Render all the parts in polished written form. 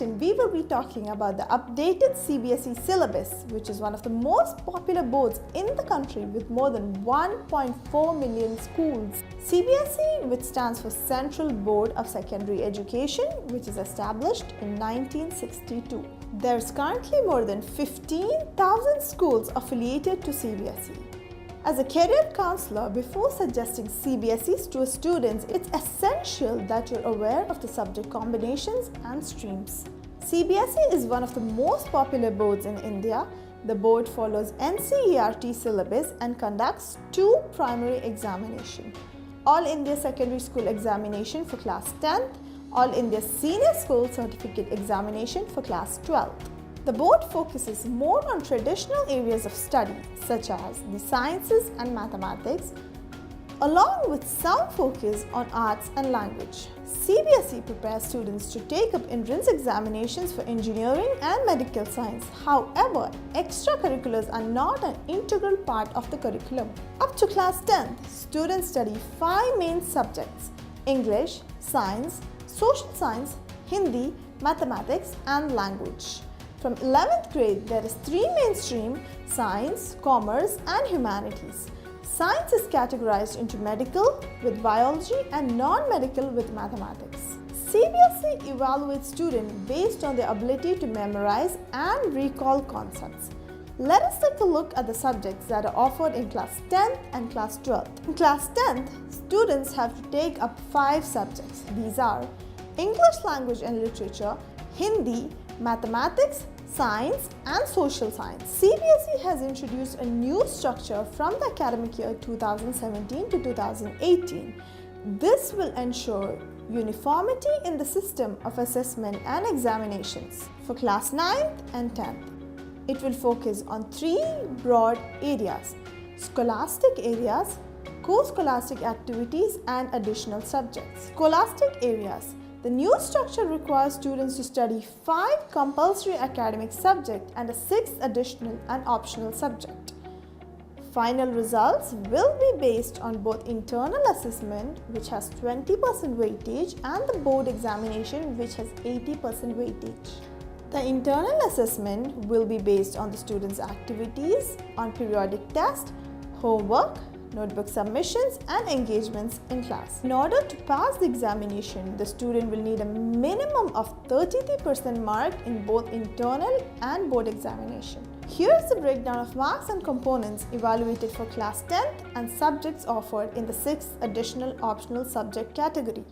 section, we will be talking about the updated Cbse syllabus, which is one of the most popular boards in the country with more than 1.4 million schools. Cbse, which stands for Central Board of Secondary Education, which is established in 1962. There's currently more than 15,000 schools affiliated to Cbse. As a career counselor, before suggesting CBSEs to students, it's essential that you're aware of the subject combinations and streams. Cbse is one of the most popular boards in India. The board follows NCERT Syllabus and conducts 2 primary examinations: All India Secondary School Examination for Class 10th, All India Senior School Certificate Examination for Class 12th. The board focuses more on traditional areas of study such as the sciences and mathematics, along with some focus on arts and language. Cbse prepares students to take up entrance examinations for engineering and medical science. However, extracurriculars are not an integral part of the curriculum. Up to class 10th, students study 5 main subjects: English, Science, Social Science, Hindi, Mathematics and Language. From 11th grade, there is 3 mainstream: Science, Commerce and Humanities. Science is categorized into medical with biology and non-medical with mathematics. Cbse evaluates students based on their ability to memorize and recall concepts. Let us take a look at the subjects that are offered in class 10th and class 12th. In class 10th, students have to take up 5 subjects. These are English Language and Literature, Hindi, Mathematics, Science and Social Science. Cbse has introduced a new structure from the academic year 2017 to 2018. This will ensure uniformity in the system of assessment and examinations. For class 9th and 10th, it will focus on 3 broad areas: scholastic areas, co-scholastic activities and additional subjects. Scholastic areas. The new structure requires students to study 5 compulsory academic subjects and a 6th additional and optional subject. Final results will be based on both internal assessment, which has 20% weightage, and the board examination, which has 80% weightage. The internal assessment will be based on the students' activities, on periodic tests, homework, notebook submissions and engagements in class. In order to pass the examination, the student will need a minimum of 33% mark in both internal and board examination. Here is the breakdown of marks and components evaluated for class 10th and subjects offered in the 6th additional optional subject category.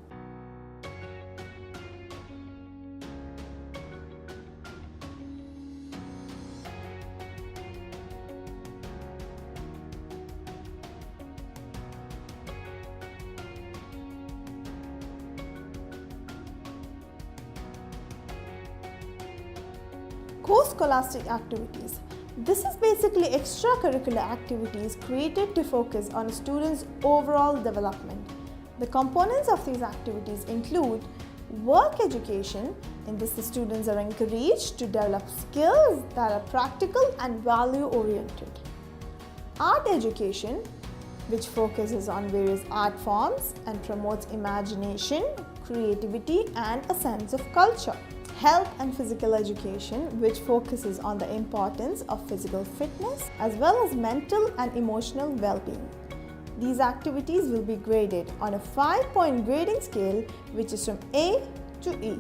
Co-scholastic activities. This is basically extracurricular activities created to focus on a student's overall development. The components of these activities include work education. In this, the students are encouraged to develop skills that are practical and value-oriented. Art education, which focuses on various art forms and promotes imagination, creativity and a sense of culture. Health and physical education, which focuses on the importance of physical fitness as well as mental and emotional well-being. These activities will be graded on a 5-point grading scale, which is from A to E.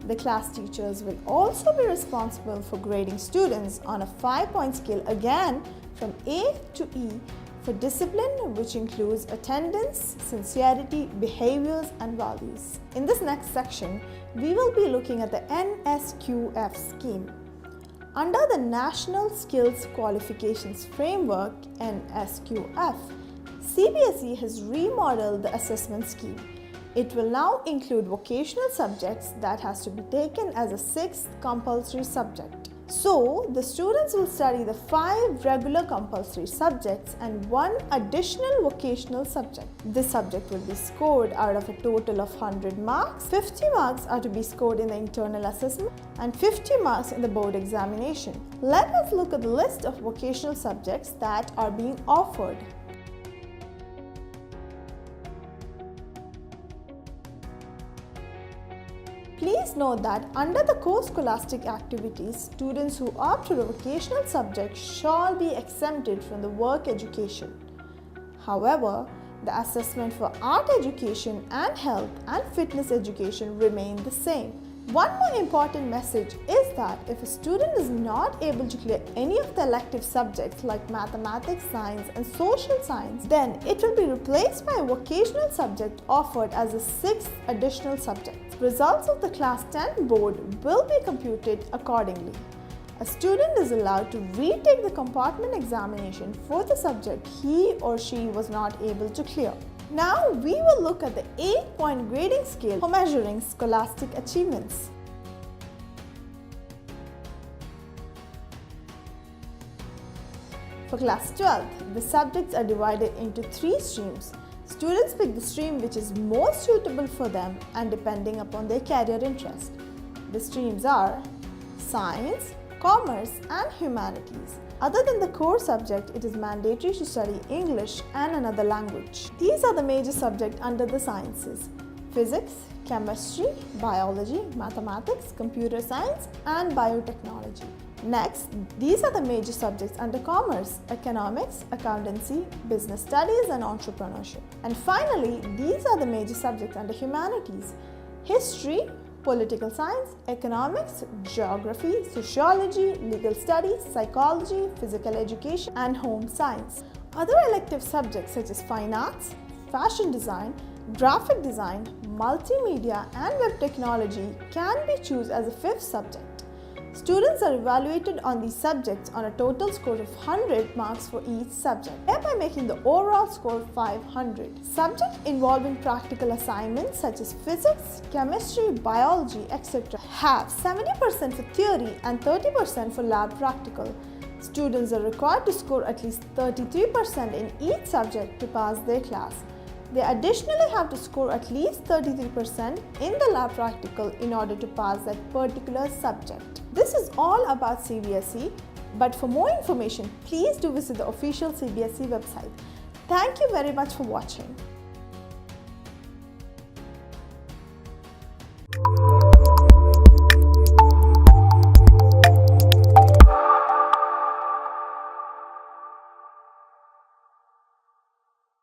The class teachers will also be responsible for grading students on a 5-point scale, again from A to E, for discipline, which includes attendance, sincerity, behaviors and values. In this next section, we will be looking at the NSQF scheme. Under the National Skills Qualifications Framework, NSQF, Cbse has remodeled the assessment scheme. It will now include vocational subjects that has to be taken as a 6th compulsory subject. So, the students will study the 5 regular compulsory subjects and 1 additional vocational subject. This subject will be scored out of a total of 100 marks. 50 marks are to be scored in the internal assessment and 50 marks in the board examination. Let us look at the list of vocational subjects that are being offered. Please Please note that under the core scholastic activities, students who opt for a vocational subject shall be exempted from the work education. However, the assessment for art education and health and fitness education remain the same. One more important message is that if a student is not able to clear any of the elective subjects like mathematics, science and social science, then it will be replaced by a vocational subject offered as a sixth additional subject. Results of the Class 10 board will be computed accordingly. A student is allowed to retake the compartment examination for the subject he or she was not able to clear. Now we will look at the 8-point grading scale for measuring scholastic achievements. For Class 12, the subjects are divided into 3 streams. Students pick the stream which is most suitable for them and depending upon their career interest. The streams are Science, Commerce and Humanities. Other than the core subject, it is mandatory to study English and another language. These are the major subjects under the sciences: Physics, Chemistry, Biology, Mathematics, Computer Science and Biotechnology. Next, these are the major subjects under Commerce: Economics, Accountancy, Business Studies and Entrepreneurship. And finally, these are the major subjects under Humanities: History, Political Science, Economics, Geography, Sociology, Legal Studies, Psychology, Physical Education and Home Science. Other elective subjects such as Fine Arts, Fashion Design, Graphic Design, Multimedia and Web Technology can be chosen as a 5th subject. Students are evaluated on these subjects on a total score of 100 marks for each subject, thereby making the overall score 500. Subjects involving practical assignments such as physics, chemistry, biology, etc. have 70% for theory and 30% for lab practical. Students are required to score at least 33% in each subject to pass their class. They additionally have to score at least 33% in the lab practical in order to pass that particular subject. This is all about Cbse, but for more information, please do visit the official Cbse website. Thank you very much for watching.